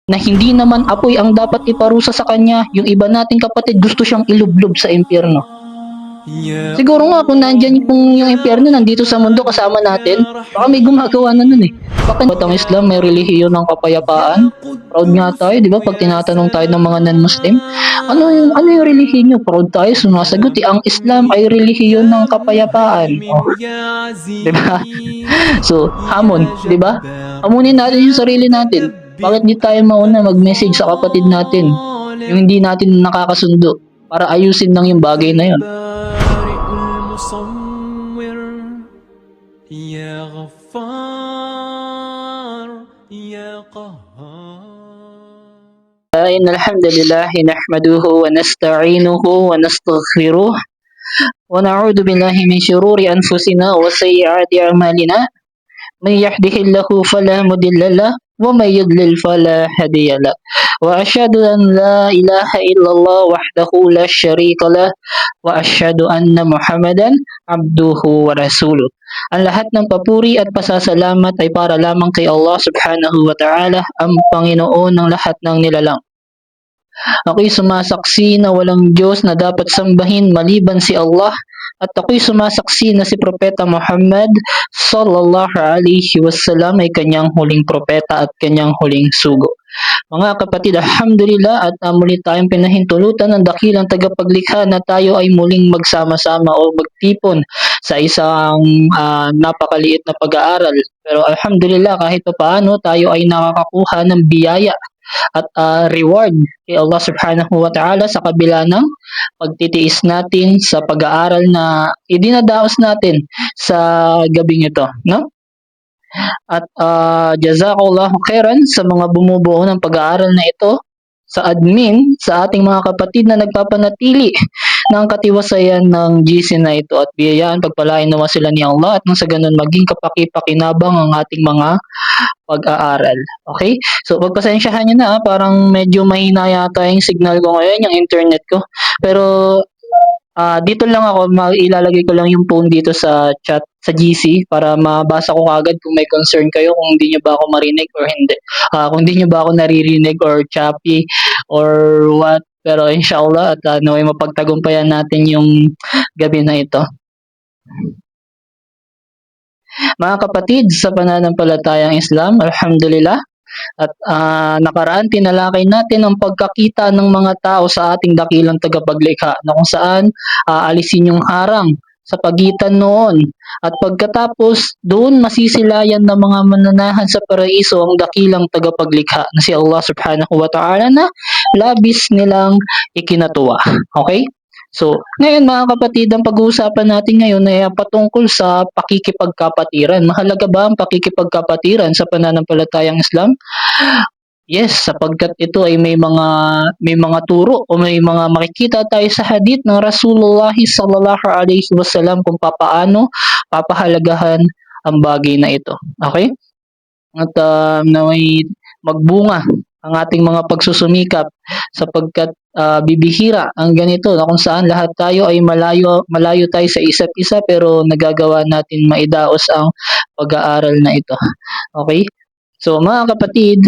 na hindi naman apoy ang dapat iparusa sa kanya, yung iba nating kapatid gusto siyang ilublob sa impyerno. Siguro nga kung nandyan yung impyerno nandito sa mundo kasama natin, baka may gumagawa na nun eh. Baka ang Islam may relihiyon ng kapayapaan. Proud nga tayo, di ba? Pag tinatanong tayo ng mga non-Muslim, ano yung relihiyon nyo? Proud tayo, sumasagot eh. Ang Islam ay relihiyon ng kapayapaan. Oh, di ba? So, hamon, di ba? Hamunin natin yung sarili natin. Bakit di tayo mauna mag-message sa kapatid natin? Yung hindi natin nakakasundo para ayusin lang yung bagay na yun. يا غفار يا قهار إن الحمد لله نحمده ونستعينه ونستغفره ونعوذ بالله من شرور أنفسنا وسيئات أعمالنا من يهده الله فلا مضل له ومن يضلل فلا هادي له وأشهد أن لا إله إلا الله وحده لا شريك له وأشهد أن محمدا عبده ورسوله. Ang lahat ng papuri at pasasalamat ay para lamang kay Allah subhanahu wa ta'ala, ang Panginoon ng lahat ng nilalang. Ako'y sumasaksi na walang Diyos na dapat sambahin maliban si Allah, at ako'y sumasaksi na si Propeta Muhammad sallallahu alaihi wasallam ay kanyang huling propeta at kanyang huling sugo. Mga kapatid, alhamdulillah at muli tayong pinahintulutan ng dakilang tagapaglikha na tayo ay muling magsama-sama o magtipon sa isang napakaliit na pag-aaral. Pero alhamdulillah kahit pa paano tayo ay nakakakuha ng biyaya at reward kay Allah subhanahu wa ta'ala sa kabila ng pagtitiis natin sa pag-aaral na idinadaos natin sa gabing ito, no? At jazakallahu khairan sa mga bumubuo ng pag-aaral na ito, sa admin, sa ating mga kapatid na nagpapanatili ng katiwasayan ng GC na ito, at biyayaan pagpalain naman sila ni Allah at nang sa ganun maging kapaki-pakinabang ang ating mga pag-aaral. Okay? So pagpasensyahan nyo na, parang medyo mahina yata yung signal ko ngayon, yung internet ko. Pero dito lang ako, ilalagay ko lang yung phone dito sa chat, sa GC, para mabasa ko kagad kung may concern kayo, kung hindi nyo ba ako marinig or hindi. Kung hindi nyo ba ako naririnig or choppy or what. Pero inshallah, at ay mapagtagumpayan natin yung gabi na ito. Mga kapatid, sa pananampalatayang Islam, alhamdulillah, at nakaraan tinalakay natin ang pagkakita ng mga tao sa ating dakilang tagapaglikha, na kung saan aalisin yung harang sa pagitan noon, at pagkatapos doon masisilayan ng mga mananahan sa paraiso ang dakilang tagapaglikha na si Allah subhanahu wa ta'ala na labis nilang ikinatuwa. Okay? So, ngayon mga kapatid, ang pag-uusapan natin ngayon ay patungkol sa pakikipagkapatiran. Mahalaga ba ang pakikipagkapatiran sa pananampalatayang Islam? Yes, sapagkat ito ay may mga turo o may mga makikita tayo sa hadith ng Rasulullah sallallahu alaihi wasallam kung papaano papahalagahan ang bagay na ito. Okay? At naway magbunga ang ating mga pagsusumikap, sapagkat bibihira ang ganito na kung saan lahat tayo ay malayo tayo sa isa't isa, pero nagagawa natin maidaos ang pag-aaral na ito. Okay? So mga kapatid,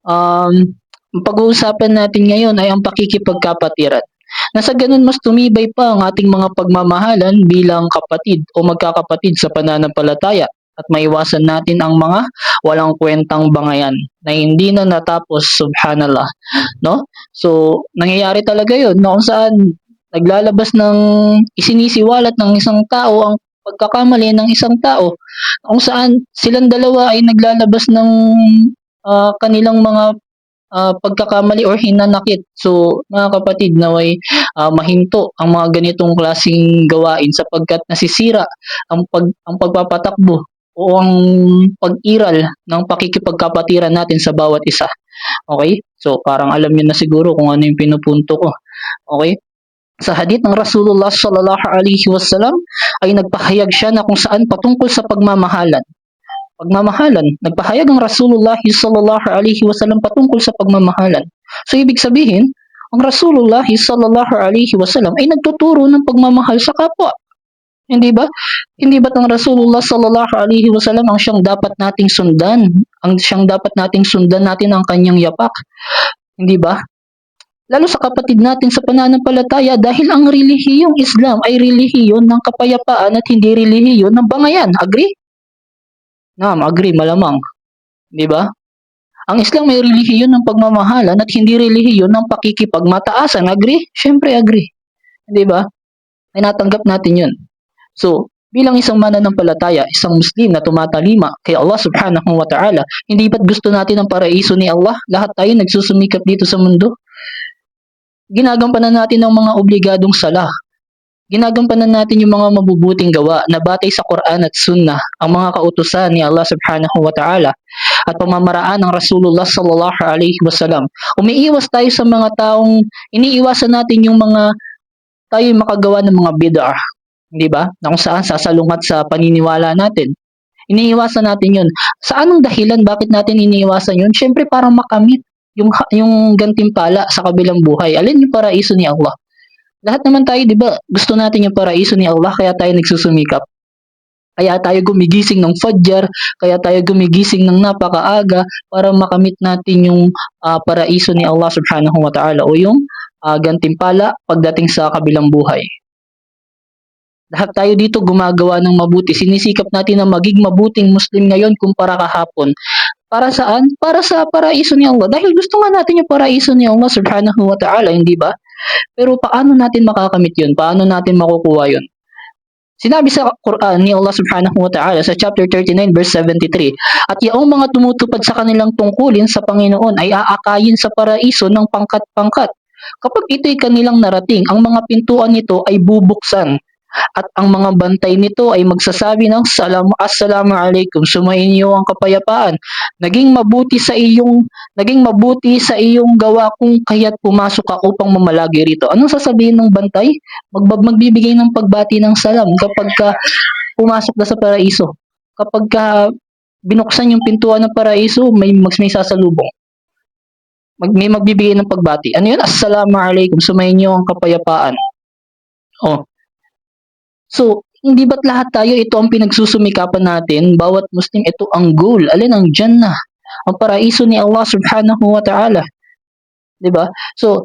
ang pag-uusapan natin ngayon ay ang pakikipagkapatiran. Nasa ganun mas tumibay pa ang ating mga pagmamahalan bilang kapatid o magkakapatid sa pananampalataya, at maiwasan natin ang mga walang kwentang bangayan na hindi na natapos, subhanallah, no? So nangyayari talaga 'yon, no, kung saan naglalabas ng isinisiwalat ng isang tao ang pagkakamali ng isang tao, kung saan silang dalawa ay naglalabas ng kanilang mga pagkakamali or hinanakit. So mga kapatid, naway mahinto ang mga ganitong klaseng gawain, sapagkat nasisira ang pagpapatakbo o ang pag-iral ng pakikipagkapatiran natin sa bawat isa. Okay? So parang alam niyo na siguro kung ano yung pinupunto ko. Okay? Sa hadith ng Rasulullah sallallahu alaihi wasallam ay nagpahayag siya na kung saan patungkol sa pagmamahalan. Nagpahayag ang Rasulullah sallallahu alaihi wasallam patungkol sa pagmamahalan. So ibig sabihin, ang Rasulullah sallallahu alaihi wasallam ay nagtuturo ng pagmamahal sa kapwa. Hindi ba? Hindi ba't ang Rasulullah sallallahu alaihi wasallam ang siyang dapat nating sundan? Ang siyang dapat nating sundan natin ang kanyang yapak, hindi ba? Lalo sa kapatid natin sa pananampalataya dahil ang relihiyong Islam ay relihiyon ng kapayapaan at hindi relihiyon ng bangayan. Agree? Naam, agree, malamang. Di ba? Ang Islam ay relihiyon ng pagmamahalan at hindi relihiyon ng pakikipagmataasan. Agree? Siyempre agree. Di ba? Ay natanggap natin yun. So, bilang isang mananampalataya, isang Muslim na tumatalima kay Allah subhanahu wa ta'ala, hindi ba't gusto natin ang paraiso ni Allah? Lahat tayo nagsusumikap dito sa mundo. Ginagampanan natin ang mga obligadong sala. Ginagampanan natin yung mga mabubuting gawa na batay sa Quran at Sunnah, ang mga kautusan ni Allah subhanahu wa ta'ala at pamamaraan ng Rasulullah sallallahu alaihi wasallam. Umiiwas tayo sa mga taong iniiwasan natin yung mga tayo makagawa ng mga bid'ah, di ba? Na kung saan sasalungat sa paniniwala natin. Iniiwasan natin yun. Sa anong dahilan bakit natin iniiwasan yun? Siyempre para makamit yung gantimpala sa kabilang buhay. Alin yung paraiso ni Allah? Lahat naman tayo, di ba, gusto natin yung paraiso ni Allah, kaya tayo nagsusumikap. Kaya tayo gumigising ng Fajr, kaya tayo gumigising ng napakaaga para makamit natin yung paraiso ni Allah subhanahu wa ta'ala o yung gantimpala pagdating sa kabilang buhay. Lahat tayo dito gumagawa ng mabuti. Sinisikap natin na maging mabuting Muslim ngayon kumpara kahapon. Para saan? Para sa paraiso ni Allah. Dahil gusto nga natin yung paraiso ni Allah subhanahu wa ta'ala, hindi ba? Pero paano natin makakamit yun? Paano natin makukuha yun? Sinabi sa Quran ni Allah subhanahu wa ta'ala sa chapter 39 verse 73, at yaong mga tumutupad sa kanilang tungkulin sa Panginoon ay aakayin sa paraiso ng pangkat-pangkat. Kapag ito'y kanilang narating, ang mga pintuan nito ay bubuksan at ang mga bantay nito ay magsasabi ng assalamu alaikum, sumainyo ang kapayapaan. Naging mabuti sa iyong gawa kung kaya't pumasok ka upang mamalagi rito. Anong sasabihin ng bantay? Magbibigay ng pagbati ng salam kapag ka pumasok na sa paraiso. Kapag ka binuksan yung pintuan ng paraiso, may sasalubong. May magbibigay ng pagbati. Ano yun? Assalamu alaikum, sumainyo ang kapayapaan. Oh. So, hindi ba't lahat tayo ito ang pinagsusumikapan natin? Bawat Muslim, ito ang goal. Alin ang Jannah? Ang paraiso ni Allah subhanahu wa ta'ala. Diba? So,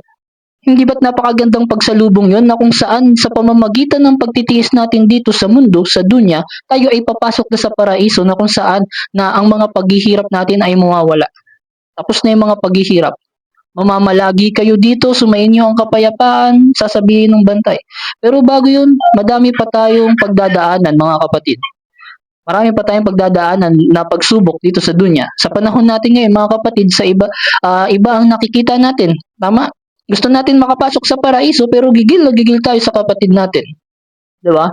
hindi ba't napakagandang pagsalubong yon na kung saan sa pamamagitan ng pagtitiis natin dito sa mundo, sa dunya, tayo ay papasok na sa paraiso na kung saan na ang mga paghihirap natin ay mawawala. Tapos na yung mga paghihirap. Mamamalagi kayo dito, sumayin niyo ang kapayapaan, sasabihin ng bantay. Pero bago yun, madami pa tayong pagdadaanan, mga kapatid. Marami pa tayong pagdadaanan na pagsubok dito sa dunya. Sa panahon natin ngayon, mga kapatid, sa iba ang nakikita natin. Tama? Gusto natin makapasok sa paraiso, pero gigil tayo sa kapatid natin. Diba?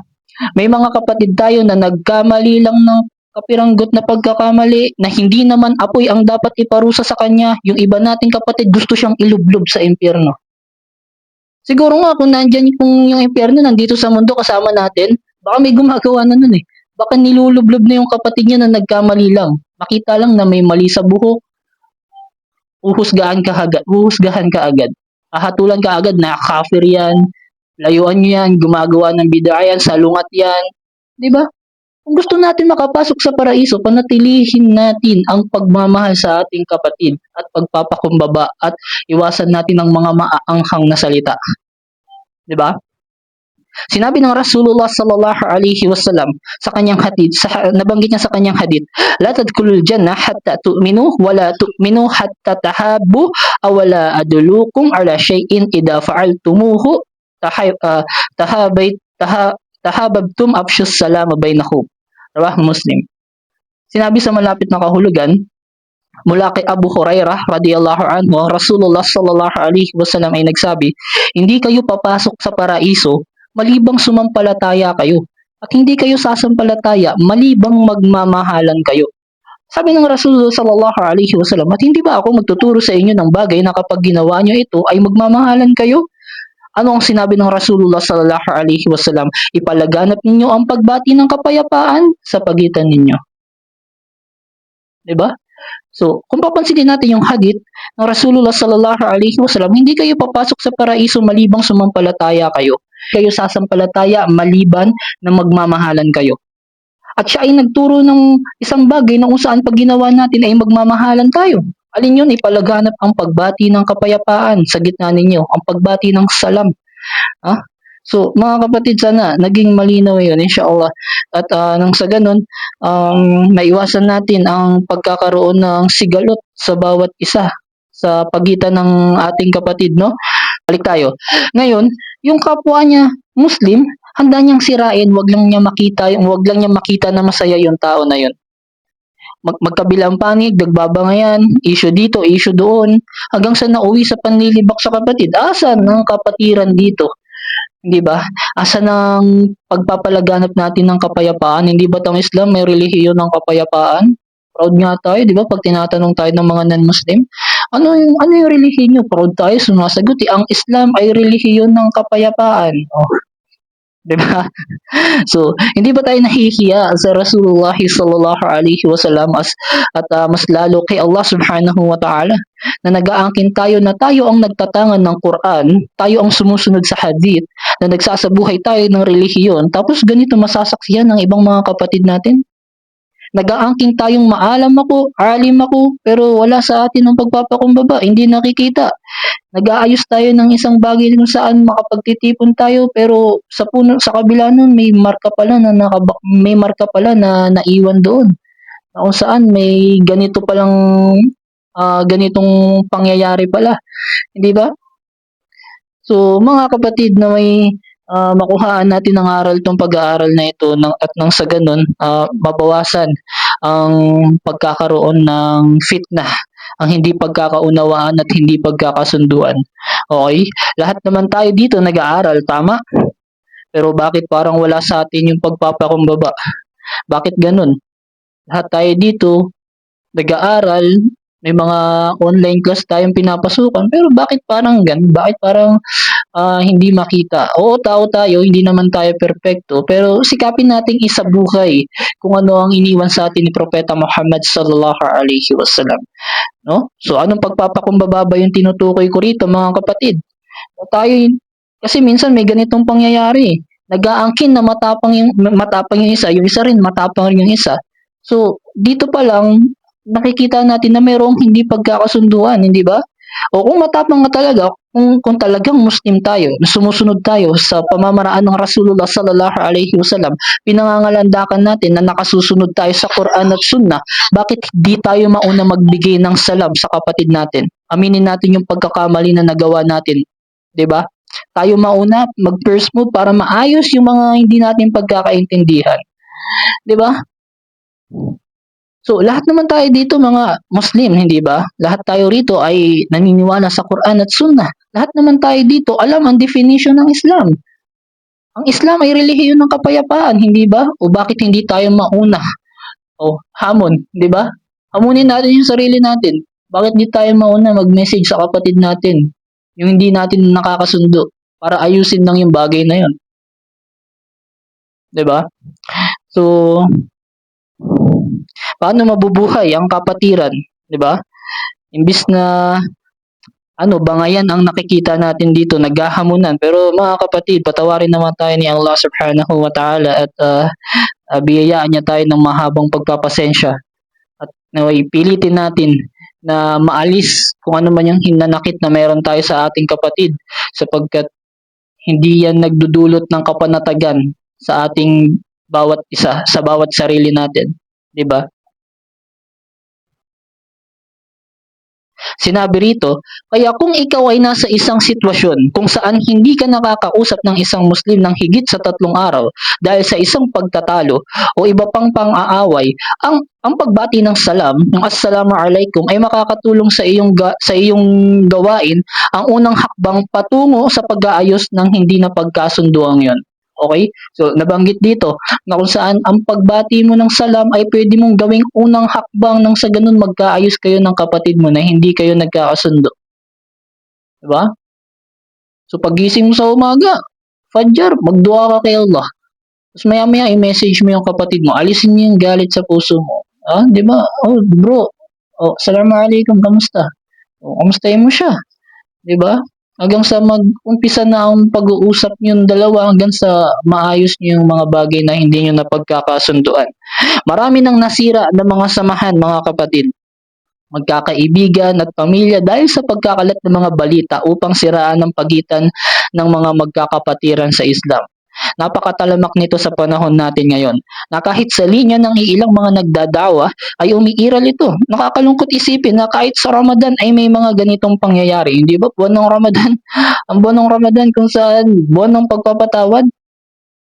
May mga kapatid tayo na nagkamali lang ng kapiranggot na pagkakamali na hindi naman apoy ang dapat iparusa sa kanya. Yung iba nating kapatid gusto siyang ilublob sa impyerno. Siguro nga kung nandyan yung impyerno nandito sa mundo kasama natin, baka may gumagawa na nun eh. Baka nilulublob na yung kapatid niya na nagkamali lang. Makita lang na may mali sa buhok, uhusgahan ka agad. Hatulan ka agad na kafir yan, layuan nyo yan, gumagawa ng bid'a yan, salungat yan. Diba? Kung gusto natin makapasok sa paraiso, panatilihin natin ang pagmamahal sa ating kapatid at pagpapakumbaba at iwasan natin ang mga maaanghang na salita. Diba? Sinabi ng Rasulullah sallallahu alaihi wasallam sa kanyang hadith, nabanggit niya sa kanyang hadith, la tadkhulul jannah hatta tu'minu wa la tu'minu hatta tahabbu aw la adulukum ala shay'in idza fa'altumuhu tahabbtum afshus salama bainakum. Rawah Muslim. Sinabi sa malapit na kahulugan mula kay Abu Hurairah radhiyallahu anhu, Rasulullah sallallahu alaihi wasallam ay nagsabi, hindi kayo papasok sa paraiso malibang sumampalataya kayo at hindi kayo sasampalataya malibang magmamahalan kayo. Sabi ng Rasulullah sallallahu alaihi wasallam, at hindi ba ako magtuturo sa inyo ng bagay na kapag ginawa nyo ito ay magmamahalan kayo? Ano ang sinabi ng Rasulullah sallallahu alaihi wasallam? Ipalaganap ninyo ang pagbati ng kapayapaan sa pagitan ninyo. 'Di ba? So, kung papansinin natin yung hadith ng Rasulullah sallallahu alaihi wasallam, hindi kayo papasok sa paraiso malibang sumampalataya kayo. kayo sasampalataya maliban na magmamahalan kayo. At siya ay nagturo ng isang bagay na kung saan pag ginawa natin ay magmamahalan tayo. Alin yun? Ipalaganap ang pagbati ng kapayapaan sa gitna ninyo, ang pagbati ng salam. Ah? So, mga kapatid, sana naging malinaw yun, inshallah. At nang sa ganun, maiwasan natin ang pagkakaroon ng sigalot sa bawat isa sa pagitan ng ating kapatid, no? Balik tayo. Ngayon, yung kapwa niya Muslim, handa niyang sirain, wag lang niya makita na masaya yung tao na yun. Magkabilang panig, nagbabangayan, issue dito, issue doon, hanggang sa nauwi sa panlilibak sa kapatid. Asan ang kapatiran dito? Hindi ba? Asan ang pagpapalaganap natin ng kapayapaan? Hindi ba't ang Islam may relihiyon ng kapayapaan? Proud nga tayo, di ba? Pag tinatanong tayo ng mga non-Muslim, ano yung relihiyon nyo? Proud tayo, sumasagot. Ang Islam ay relihiyon ng kapayapaan. Oh, di ba? So, hindi ba tayo nahihiya sa Rasulullah sallallahu alaihi wasallam at mas lalo kay Allah subhanahu wa ta'ala na nag-aangkin tayo na tayo ang nagtatangan ng Quran, tayo ang sumusunod sa hadith, na nagsasabuhay tayo ng relihiyon, tapos ganito masasaksihan ng ibang mga kapatid natin? Nag-aangking tayong maalam ako, alim ako, pero wala sa atin ng pagpapakumbaba, hindi nakikita. Nag-aayos tayo ng isang bagay kung saan makapagtitipon tayo, pero sa kabila nun may marka pala na naiwan doon. Na kung saan may ganito palang ganitong pangyayari pala, hindi ba? So, mga kapatid na may makuhaan natin ng aral tong pag-aaral na ito at nang sa ganun, mabawasan ang pagkakaroon ng fitnah, ang hindi pagkakaunawaan at hindi pagkakasunduan. Okay? Lahat naman tayo dito nag-aaral, tama? Pero bakit parang wala sa atin yung pagpapakumbaba? Bakit ganun? Lahat tayo dito nag-aaral, may mga online class tayong pinapasukan, pero bakit parang ganun? Bakit parang hindi makita? Oo, tao tayo, hindi naman tayo perpekto, pero sikapin nating isabuhay kung ano ang iniwan sa atin ni Propeta Muhammad sallallahu alaihi wasallam. No? So, anong pagpapakumbaba ba yung tinutukoy ko rito, mga kapatid? O tayo, kasi minsan may ganitong pangyayari. Nag-aangkin na matapang yung isa, yung isa rin matapang rin yung isa. So, dito pa lang, nakikita natin na mayroong hindi pagkakasunduan, hindi ba? O kung matapang nga talaga, kung talagang Muslim tayo, sumusunod tayo sa pamamaraan ng Rasulullah sallallahu alaihi wasallam, pinangangalandakan natin na nakasusunod tayo sa Quran at Sunnah, bakit di tayo mauna magbigay ng salam sa kapatid natin? Aminin natin yung pagkakamali na nagawa natin, 'di ba? Tayo mauna mag-first move para maayos yung mga hindi natin pagkakaintindihan, 'di ba? So, lahat naman tayo dito mga Muslim, hindi ba? Lahat tayo rito ay naniniwala sa Quran at Sunnah. Lahat naman tayo dito alam ang definition ng Islam. Ang Islam ay relihiyon ng kapayapaan, hindi ba? O bakit hindi tayo mauna? O, hamon, hindi ba? Hamunin natin yung sarili natin. Bakit di tayo mauna mag-message sa kapatid natin? Yung hindi natin nakakasundo para ayusin lang yung bagay na yun. 'Di ba? So, paano mabubuhay ang kapatiran, 'di ba? Imbis na bangayan ang nakikita natin dito, naghahamunan. Pero mga kapatid, patawarin naman tayo ni Allah subhanahu wa ta'ala at biyayaan niya tayo ng mahabang pagpapasensya. At naway pilitin natin na maalis kung ano man yung hinanakit na meron tayo sa ating kapatid, sapagkat hindi yan nagdudulot ng kapanatagan sa ating bawat isa, sa bawat sarili natin, 'di ba? Sinabi rito, kaya kung ikaw ay nasa isang sitwasyon kung saan hindi ka nakakausap ng isang Muslim ng higit sa 3 araw dahil sa isang pagtatalo o iba pang pang-aaway, ang pagbati ng salam, ng assalamu alaikum ay makakatulong sa iyong gawain ang unang hakbang patungo sa pag-aayos ng hindi na pagkasunduang 'yon. Okay? So, nabanggit dito na kung saan ang pagbati mo ng salam ay pwede mong gawing unang hakbang nang sa ganun magkaayos kayo ng kapatid mo na hindi kayo nagkakasundo. Diba? So, pagising mo sa umaga, Fajr, magdua ka kay Allah. Tapos maya-maya, i-message mo yung kapatid mo. Alisin niyo yung galit sa puso mo. Di ba? Oh, bro. Oh, assalamu alaikum, kamusta? Oh, kamustahin mo siya. Di ba? hanggang sa mag-umpisa na ang pag-uusap niyong dalawa hanggang sa maayos niyo yung mga bagay na hindi niyo napagkakasunduan. Marami nang nasira na mga samahan, mga kapatid, magkakaibigan at pamilya dahil sa pagkakalat ng mga balita upang siraan ang pagitan ng mga magkakapatiran sa Islam. Napakatalamak nito sa panahon natin ngayon na kahit sa linya ng iilang mga nagdadawa ay umiiral ito. Nakakalungkot isipin na kahit sa Ramadan ay may mga ganitong pangyayari. Hindi ba buwan ng Ramadan, ang buwan ng Ramadan kung saan buwan ng pagpapatawad.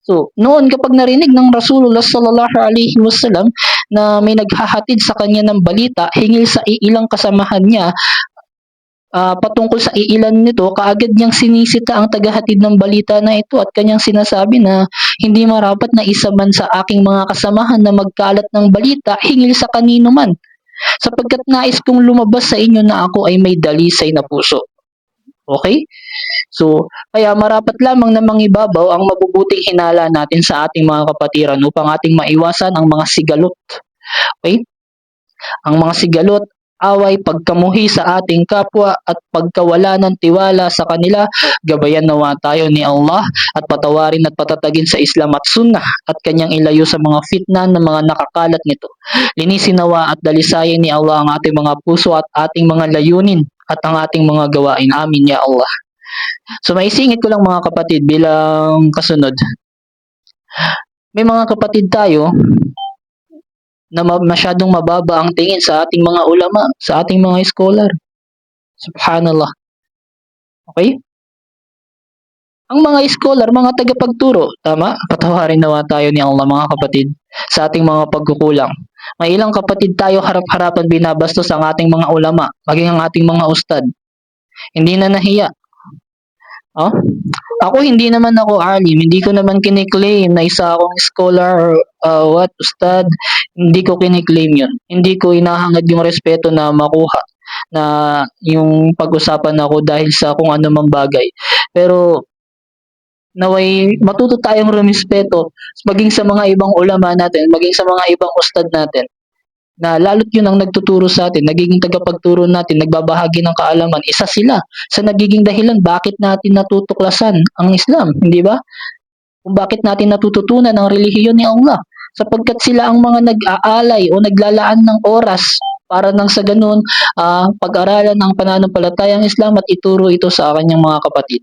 So, noon kapag narinig ng Rasulullah sallallahu alaihi wasallam na may naghahatid sa kanya ng balita hinggil sa iilang kasamahan niya, patungkol sa iilan nito, kaagad niyang sinisita ang tagahatid ng balita na ito at kanyang sinasabi na hindi marapat na isa man sa aking mga kasamahan na magkalat ng balita hinggil sa kanino man, sapagkat nais kong lumabas sa inyo na ako ay may dalisay na puso. Okay? So, kaya marapat lamang na mangibabaw ang mabubuting hinala natin sa ating mga kapatiran upang ating maiwasan ang mga sigalot. Okay? Ang mga sigalot, away, pagkamuhi sa ating kapwa at pagkawala ng tiwala sa kanila, gabayan nawa tayo ni Allah at patawarin at patatagin sa Islam at Sunnah at kanyang ilayo sa mga fitna ng mga nakakalat nito. Linisin nawa at dalisayin ni Allah ang ating mga puso at ating mga layunin at ang ating mga gawain. Amin ya Allah. So maisingit ko lang mga kapatid bilang kasunod. May mga kapatid tayo na masyadong mababa ang tingin sa ating mga ulama, sa ating mga scholar. Subhanallah. Okay? Ang mga scholar, mga tagapagturo, tama? Patawarin nawa tayo ni Allah mga kapatid sa ating mga pagkukulang. May ilang kapatid tayo harap-harapan binabastos ang ating mga ulama, maging ang ating mga ustad. Hindi na nahiya. Oh? Ako hindi naman ako alim, hindi ko naman kiniklaim na isa akong scholar or ustad, hindi ko kiniklaim yun. Hindi ko inahangad yung respeto na makuha na yung pag-usapan ako dahil sa kung ano mang bagay. Pero naway matuto tayong rumispeto maging sa mga ibang ulama natin, maging sa mga ibang ustad natin na lalo't yun ang nagtuturo sa atin, nagiging tagapagturo natin, nagbabahagi ng kaalaman, isa sila sa nagiging dahilan bakit natin natutuklasan ang Islam, hindi ba? Kung bakit natin natututunan ang relihiyon ni Allah, sapagkat sila ang mga nag-aalay o naglalaan ng oras para nang sa ganun pag-aralan ang pananampalatayang Islam at ituro ito sa kanyang mga kapatid.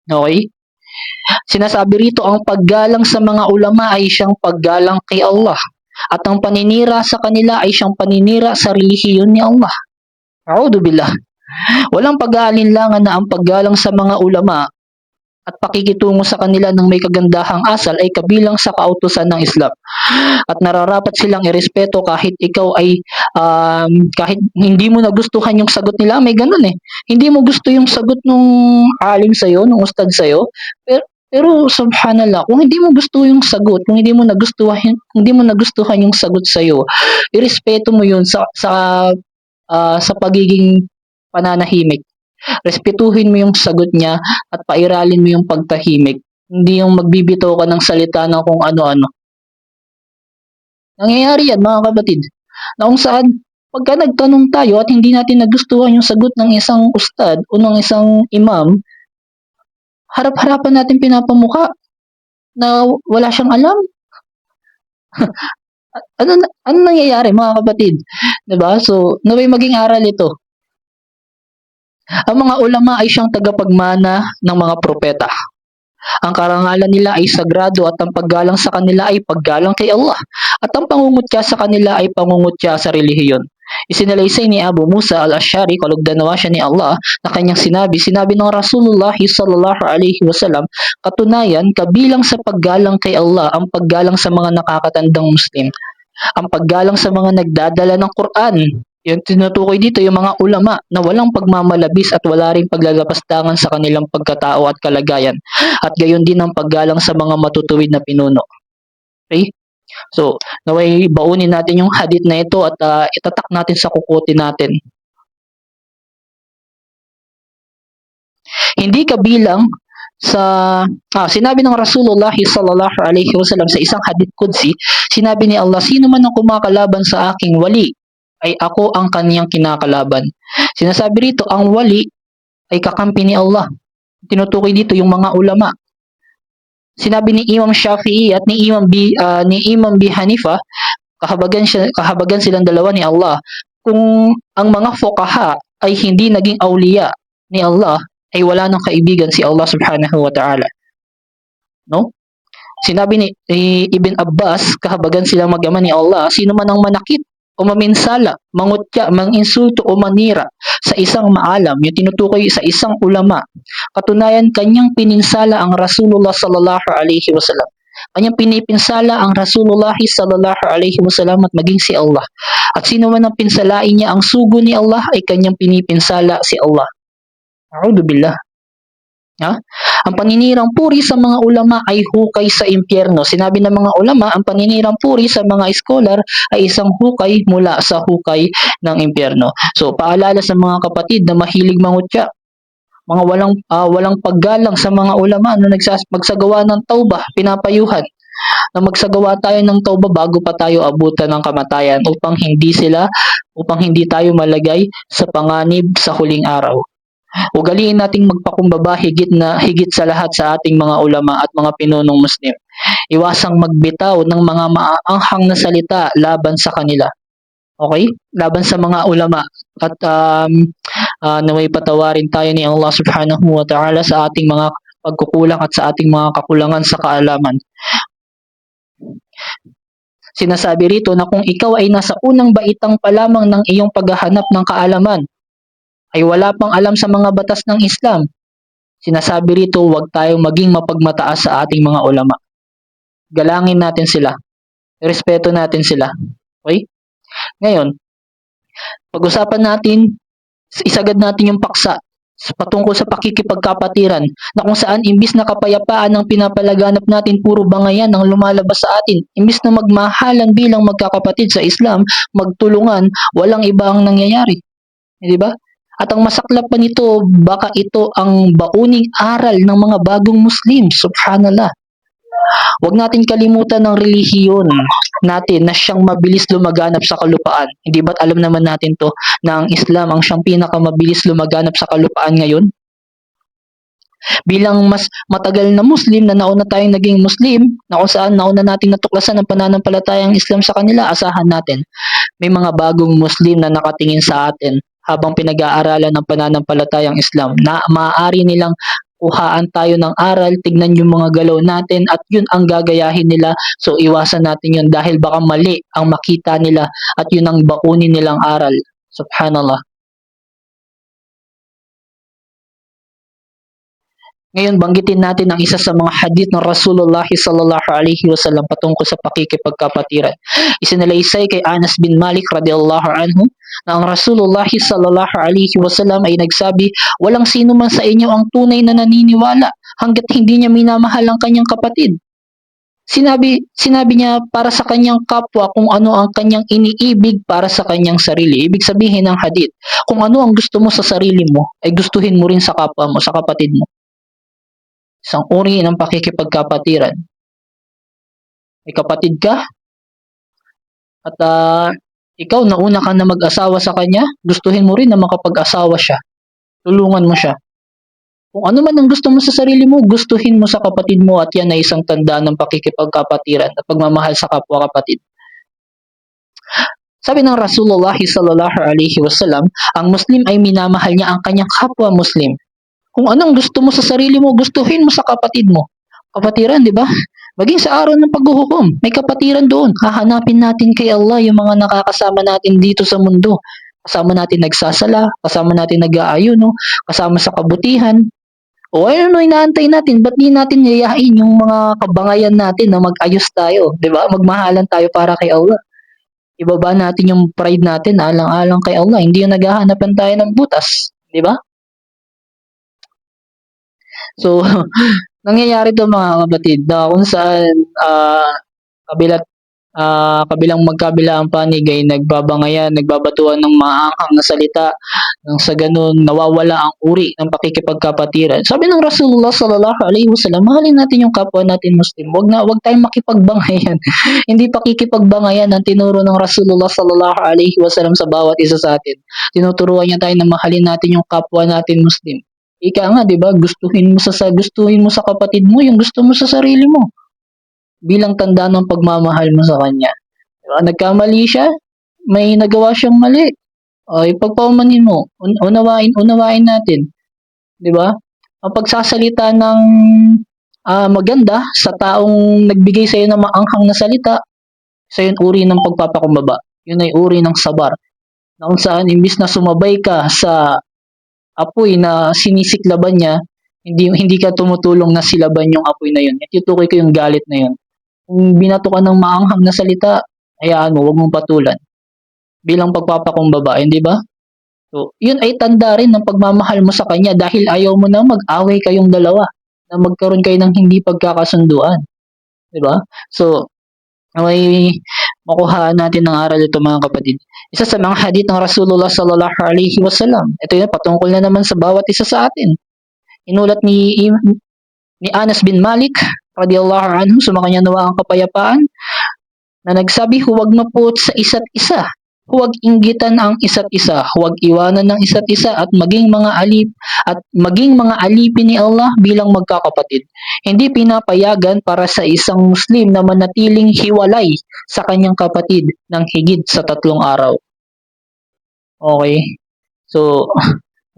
Okay? Sinasabi rito ang paggalang sa mga ulama ay siyang paggalang kay Allah. At ang paninira sa kanila ay siyang paninira sa relihiyon ni Allah. A'udhu billah. Walang pag-aalinlangan na ang paggalang sa mga ulama at pakikitungo sa kanila ng may kagandahang asal ay kabilang sa kautusan ng Islam. At nararapat silang irespeto kahit ikaw ay kahit hindi mo nagustuhan yung sagot nila, may ganun eh. Hindi mo gusto yung sagot nung alim sa'yo, nung ustad sa'yo, pero subhanallah, kung hindi mo gusto yung sagot, kung hindi mo nagustuhan yung sagot sa iyo, irespeto mo yun sa pagiging pananahimik. Respetuhin mo yung sagot niya at pairalin mo yung pagtahimik. Hindi yung magbibitaw ka ng salita na kung ano-ano. Nangyayari yan mga kapatid. Na kung saan, pagka nagtanong tayo at hindi natin nagustuhan yung sagot ng isang ustad o ng isang imam, harap-harapan natin pinapamukha na wala siyang alam. ano nangyayari mga kapatid? 'Di ba? So, naway maging aral ito. Ang mga ulama ay siyang tagapagmana ng mga propeta. Ang karangalan nila ay sagrado at ang paggalang sa kanila ay paggalang kay Allah. At ang pangungutya sa kanila ay pangungutya sa relihiyon. Isinalaysay ni Abu Musa al-Ash'ari, kalugdan nawa siya ni Allah, na kanyang sinabi ng Rasulullah sallallahu alaihi wasallam, katunayan, kabilang sa paggalang kay Allah ang paggalang sa mga nakakatandang Muslim, ang paggalang sa mga nagdadala ng Quran. Yung tinutukoy dito yung mga ulama na walang pagmamalabis at wala ring paglalapastangan sa kanilang pagkatao at kalagayan. At gayon din ang paggalang sa mga matutuwid na pinuno. Okay? So, naway baunin natin yung hadith na ito at itatak natin sa kukote natin. Hindi kabilang sa sinabi ng Rasulullah sallallahu alaihi wasallam sa isang hadith qudsi, sinabi ni Allah, sino man ang kumakalaban sa aking wali ay ako ang kaniyang kinakalaban. Sinasabi rito ang wali ay kakampi ni Allah. Tinutukoy dito yung mga ulama. Sinabi ni Imam Shafi'i at ni Imam B Hanifa, kahabagan silang dalawa ni Allah. Kung ang mga fuqaha ay hindi naging awliya ni Allah, ay wala nang kaibigan si Allah subhanahu wa ta'ala. No? Sinabi ni Ibn Abbas, kahabagan silang mag-ama ni Allah, sino man ang manakit o maminsala, mangutya, manginsulto o manira sa isang maalam, yung tinutukoy sa isang ulama, katunayan kanyang pininsala ang Rasulullah sallallahu alaihi wasallam. Kanyang pinipinsala ang Rasulullah sallallahu alaihi wasallam at maging si Allah. At sino man ang pinsalain niya ang sugo ni Allah ay kanyang pinipinsala si Allah. A'udhu billah. Ha? Ang paninirang puri sa mga ulama ay hukay sa impyerno. Sinabi ng mga ulama, ang paninirang puri sa mga scholar ay isang hukay mula sa hukay ng impyerno. So, paalala sa mga kapatid na mahilig mangutya, mga walang paggalang sa mga ulama na magsagawa ng tauba, pinapayuhan na magsagawa tayo ng tauba bago pa tayo abutan ng kamatayan upang hindi tayo malagay sa panganib sa huling araw. Ugaliin nating magpakumbaba higit sa lahat sa ating mga ulama at mga pinunong Muslim. Iwasang magbitaw ng mga maaanghang na salita laban sa kanila. Okay? Laban sa mga ulama. At naway patawarin tayo ni Allah subhanahu wa ta'ala sa ating mga pagkukulang at sa ating mga kakulangan sa kaalaman. Sinasabi rito na kung ikaw ay nasa unang baitang pa lamang ng iyong paghahanap ng kaalaman, ay wala pang alam sa mga batas ng Islam. Sinasabi rito, huwag tayong maging mapagmataas sa ating mga ulama. Galangin natin sila. Respeto natin sila. Okay? Ngayon, pag-usapan natin, isagad natin yung paksa patungkol sa pakikipagkapatiran na kung saan imbis na kapayapaan ang pinapalaganap natin, puro bangayan ang lumalabas sa atin. Imbis na magmahalan bilang magkakapatid sa Islam, magtulungan, walang iba ang nangyayari. Di ba? At ang masaklap pa nito, baka ito ang bauning aral ng mga bagong Muslim. Subhanallah. Huwag natin kalimutan ng relihiyon natin na siyang mabilis lumaganap sa kalupaan. Hindi ba't alam naman natin to na ang Islam ang siyang pinakamabilis lumaganap sa kalupaan ngayon? Bilang mas matagal na Muslim na nauna tayong naging Muslim, na kung saan nauna nating natuklasan ang pananampalatayang Islam sa kanila, asahan natin may mga bagong Muslim na nakatingin sa atin habang pinag-aaralan ng pananampalatayang Islam na maaari nilang kuhaan tayo ng aral, tignan yung mga galaw natin at yun ang gagayahin nila. So iwasan natin yun dahil baka mali ang makita nila at yun ang bakunin nilang aral. Subhanallah. Ngayon, banggitin natin ang isa sa mga hadith ng Rasulullah sallallahu alaihi wasallam patungkol sa pakikipagkapatiran. Isinalaysay kay Anas bin Malik radhiyallahu anhu na ang Rasulullah sallallahu alaihi wasallam ay nagsabi, walang sino man sa inyo ang tunay na naniniwala hanggat hindi niya minamahal ang kanyang kapatid. Sinabi niya para sa kanyang kapwa kung ano ang kanyang iniibig para sa kanyang sarili. Ibig sabihin ng hadith, kung ano ang gusto mo sa sarili mo, ay gustuhin mo rin sa kapwa mo, sa kapatid mo. Isang uri ng pakikipagkapatiran. May kapatid ka at ikaw nauna ka na mag-asawa sa kanya, gustuhin mo rin na makapag-asawa siya. Tulungan mo siya. Kung ano man ang gusto mo sa sarili mo, gustuhin mo sa kapatid mo at yan ay isang tanda ng pakikipagkapatiran at pagmamahal sa kapwa kapatid. Sabi ng Rasulullah sallallahu alaihi wasallam, ang Muslim ay minamahal niya ang kanyang kapwa Muslim. Kung anong gusto mo sa sarili mo, gustuhin mo sa kapatid mo. Kapatiran, di ba? Maging sa araw ng paghuhukom, may kapatiran doon. Hahanapin natin kay Allah yung mga nakakasama natin dito sa mundo. Kasama natin nagsasala, kasama natin nag-aayuno, kasama sa kabutihan. O ano inaantay natin? Ba't di natin yayain yung mga kabangayan natin na mag-ayos tayo? Di ba? Magmahalan tayo para kay Allah. Ibaba natin yung pride natin, alang-alang kay Allah. Hindi yung naghahanapan tayo ng butas. Di ba? So, nangyayari to mga kapatid na kung saan kabilang magkabila ang panig ay nagbabangayan, nagbabatuan ng maanghang na salita nang sa ganun nawawala ang uri ng pakikipagkapatiran. Sabi ng Rasulullah sallallahu alaihi wasallam, mahalin natin yung kapwa natin Muslim. Wag tayong makipagbangayan. Hindi pakikipagbangayan ang tinuro ng Rasulullah sallallahu alaihi wasallam sa bawat isa sa atin. Tinuturuan niya tayo na mahalin natin yung kapwa natin Muslim. Ika nga, 'di ba? Gustuhin mo sa kapatid mo yung gusto mo sa sarili mo bilang tanda ng pagmamahal mo sa kanya. 'Di ba? Nagkamali siya, may nagawa siyang mali. O, ipagpaumanhin mo, unawain natin, 'di ba? Ang pagsasalita ng maganda sa taong nagbigay sa iyo ng maanghang na salita, sa yun uri ng pagpapakumbaba. Yun ay uri ng sabar. Na kung saan imbis na sumabay ka sa apoy na sinisiklaban niya, hindi ka tumutulong na silaban yung apoy na yun. Itutukoy ko yung galit na yun. Kung binato ka ng maanghang na salita, hayaan mo, huwag mong patulan. Bilang pagpapakumbaba, hindi ba? So, yun ay tanda rin ng pagmamahal mo sa kanya dahil ayaw mo na mag-away kayong dalawa, na magkaroon kayo ng hindi pagkakasunduan, 'di ba? So, may makuha natin ng aral ito mga kapatid. Isa sa mga hadith ng Rasulullah sallallahu alaihi wasallam. Ito yung patungkol na naman sa bawat isa sa atin. Inulat ni Anas bin Malik radiyallahu anhu, sumakanya nawa ang kapayapaan, na nagsabi, huwag mapuot sa isa't isa. Huwag inggitan ang isa't isa, huwag iwanan ng isa't isa at maging mga alipin ni Allah bilang magkakapatid. Hindi pinapayagan para sa isang Muslim na manatiling hiwalay sa kanyang kapatid ng higit sa 3 araw. Okay? So,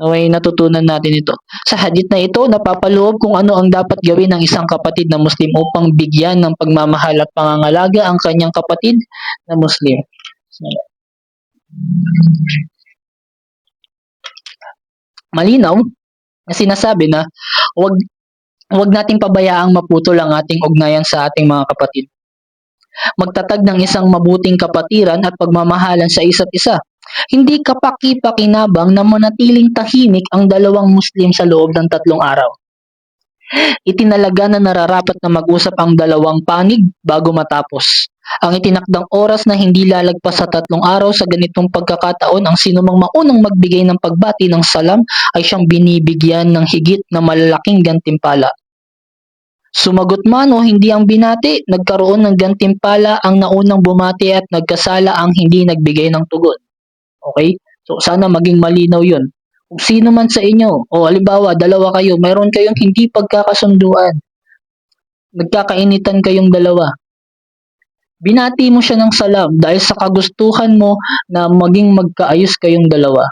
may natutunan natin ito. Sa hadith na ito, napapaloob kung ano ang dapat gawin ng isang kapatid na Muslim upang bigyan ng pagmamahal at pangangalaga ang kanyang kapatid na Muslim. Malinaw na sinasabi na huwag huwag nating pabayaang maputol ang ating ugnayan sa ating mga kapatid. Magtatag ng isang mabuting kapatiran at pagmamahalan sa isa't isa. Hindi kapaki-pakinabang na manatiling tahimik ang dalawang Muslim sa loob ng 3 araw. Itinalaga na nararapat na mag-usap ang dalawang panig bago matapos. Ang itinakdang oras na hindi lalagpas sa 3 araw sa ganitong pagkakataon, ang sinumang maunang magbigay ng pagbati ng salam ay siyang binibigyan ng higit na malalaking gantimpala. Sumagot man o hindi ang binati, nagkaroon ng gantimpala ang naunang bumati at nagkasala ang hindi nagbigay ng tugon. Okay? So, sana maging malinaw yun. Kung sino man sa inyo, o halimbawa, dalawa kayo, mayroon kayong hindi pagkakasunduan, nagkakainitan kayong dalawa, binati mo siya ng salam dahil sa kagustuhan mo na maging magkaayos kayong dalawa.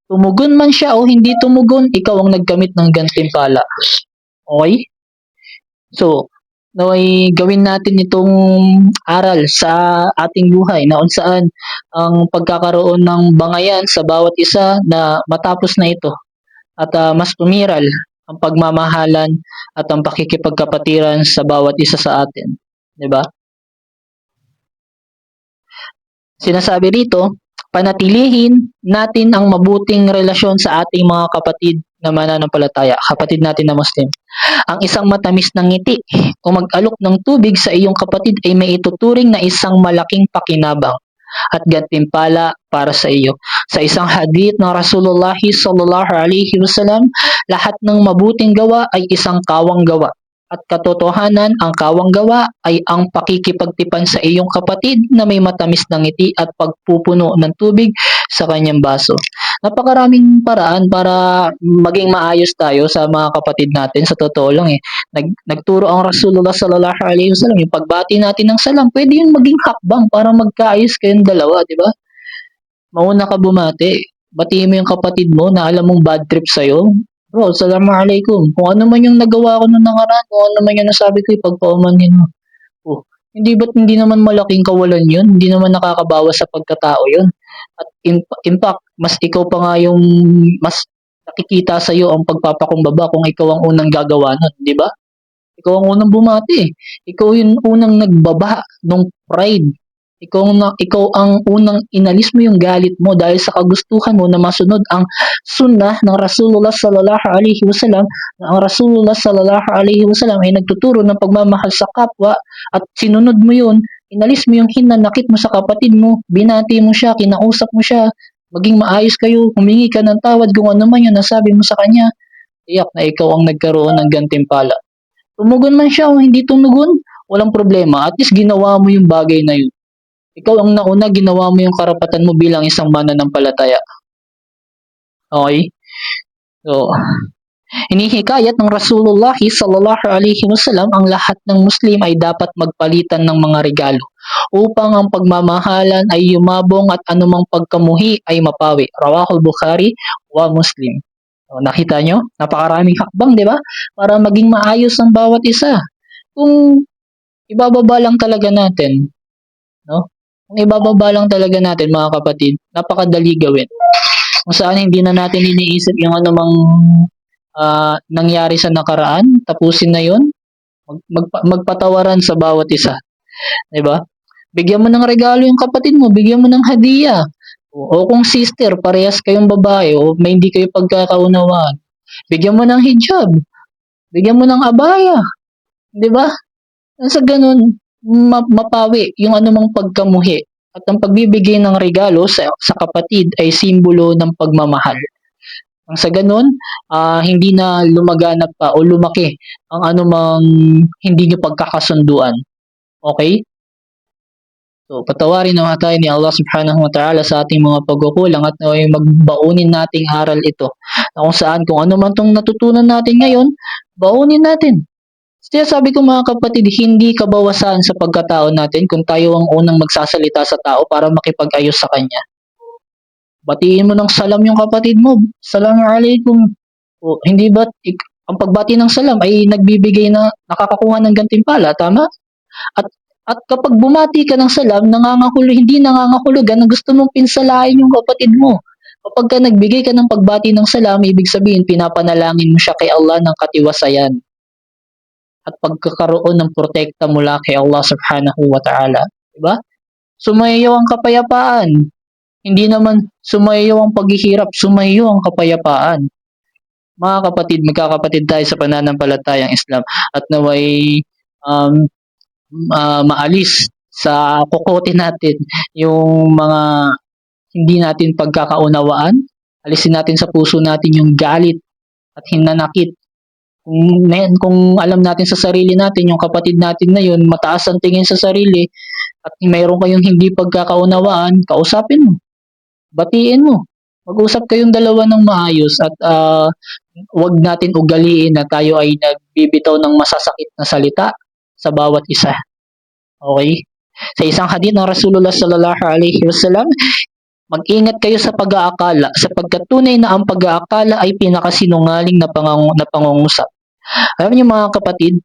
Tumugon man siya o hindi tumugon, ikaw ang nagkamit ng gantimpala. Okay? So, naway gawin natin itong aral sa ating buhay na kung saan ang pagkakaroon ng bangayan sa bawat isa na matapos na ito at mas tumiral ang pagmamahalan at ang pakikipagkapatiran sa bawat isa sa atin. 'Di ba? Sinasabi rito, panatilihin natin ang mabuting relasyon sa ating mga kapatid na mananampalataya, kapatid natin na Muslim. Ang isang matamis na ngiti o mag-alok ng tubig sa iyong kapatid ay may ituturing na isang malaking pakinabang at gantimpala para sa iyo. Sa isang hadith ng Rasulullah sallallahu alaihi wasallam, lahat ng mabuting gawa ay isang kawang gawa. At katotohanan, ang kawang gawa ay ang pakikipagtipan sa iyong kapatid na may matamis na ngiti at pagpupuno ng tubig sa kanyang baso. Napakaraming paraan para maging maayos tayo sa mga kapatid natin. Sa totoo lang nagturo ang Rasulullah sallallahu alaihi wasallam, yung pagbati natin ng salam, pwede yung maging hakbang para magkaayos kayong dalawa, di ba? Mauna ka bumati, batiin mo yung kapatid mo na alam mong bad trip sa'yo. Bro, assalamualaikum. Kung ano man yung nagawa ko nung nakaraan, kung ano man yung nasabi ko, ipagpaumanhin mo. Oh, hindi naman malaking kawalan yun. Hindi naman nakakabawas sa pagkatao yun. At in fact, mas ikaw pa nga yung mas nakikita sa iyo ang pagpapakumbaba kung ikaw ang unang gagawa nun, di ba? Ikaw ang unang bumati. Ikaw yung unang nagbaba ng pride. Ikaw ang unang inalis mo yung galit mo dahil sa kagustuhan mo na masunod ang sunnah ng Rasulullah sallallahu alaihi wasallam, na ang Rasulullah sallallahu alaihi wasallam ay nagtuturo ng pagmamahal sa kapwa at sinunod mo yun, inalis mo yung hinanakit mo sa kapatid mo, binati mo siya, kinausap mo siya, maging maayos kayo, humingi ka ng tawad kung ano man yung nasabi mo sa kanya, tiyak na ikaw ang nagkaroon ng gantimpala. Tumugon man siya o hindi tumugon, walang problema. At least ginawa mo yung bagay na yun. Ikaw ang nauna, ginawa mo yung karapatan mo bilang isang mananampalataya. Okay? So, Hinihikayat ng Rasulullah sallallahu alaihi wasallam ang lahat ng Muslim ay dapat magpalitan ng mga regalo upang ang pagmamahalan ay yumabong at anumang pagkamuhi ay mapawi. Rawahul Bukhari wa Muslim. O, nakita nyo? Napakaraming hakbang, di ba? Para maging maayos ang bawat isa. Kung ibababa lang talaga natin, no? Kung ibababa lang talaga natin, mga kapatid, napakadali gawin. Kung saan hindi na natin iniisip yung anumang nangyari sa nakaraan, tapusin na yon, magpatawaran sa bawat isa. 'Di ba? Bigyan mo ng regalo yung kapatid mo, bigyan mo ng hadiah. O kung sister, parehas kayong babae, o may hindi kayo pagkakaunawaan, bigyan mo ng hijab, bigyan mo ng abaya, 'di ba? Sa ganun, mapawi yung anumang pagkamuhi. At ang pagbibigay ng regalo sa kapatid ay simbolo ng pagmamahal. Ang sa ganun, hindi na lumaganap pa o lumaki ang anumang hindi nyo pagkakasunduan. Okay? So, patawarin naman tayo ni Allah subhanahu wa ta'ala sa ating mga pagkukulang at magbaunin nating aral ito. Na kung saan, kung ano man itong natutunan natin ngayon, baunin natin. Kaya sabi ko mga kapatid, hindi kabawasan sa pagkatao natin kung tayo ang unang magsasalita sa tao para makipag-ayos sa kanya. Batiin mo ng salam yung kapatid mo. Assalamualaikum. O, hindi ba ang pagbati ng salam ay nagbibigay na nakakakuha ng gantimpala, tama? At kapag bumati ka ng salam, hindi nangangahulugan na gusto mong pinsalain yung kapatid mo. Kapag ka nagbigay ka ng pagbati ng salam, ibig sabihin pinapanalangin mo siya kay Allah ng katiwasayan at pagkakaroon ng protekta mula kay Allah subhanahu wa ta'ala. Diba? Sumayaw ang kapayapaan. Hindi naman sumayaw ang paghihirap, sumayaw ang kapayapaan. Mga kapatid, magkakapatid tayo sa pananampalatayang Islam at naway maalis sa kokote natin yung mga hindi natin pagkakaunawaan. Alisin natin sa puso natin yung galit at hinanakit. Kung alam natin sa sarili natin, yung kapatid natin na yun, mataas ang tingin sa sarili at mayroon kayong hindi pagkakaunawaan, kausapin mo. Batiin mo. Mag-usap kayong dalawa ng maayos at wag natin ugaliin na tayo ay nagbibitaw ng masasakit na salita sa bawat isa. Okay? Sa isang hadith ng Rasulullah sallallahu alaihi wasallam, mag-ingat kayo sa pag-aakala sapagkat tunay na ang pag-aakala ay pinakasinungaling na pangungusap. Alam niyo mga kapatid,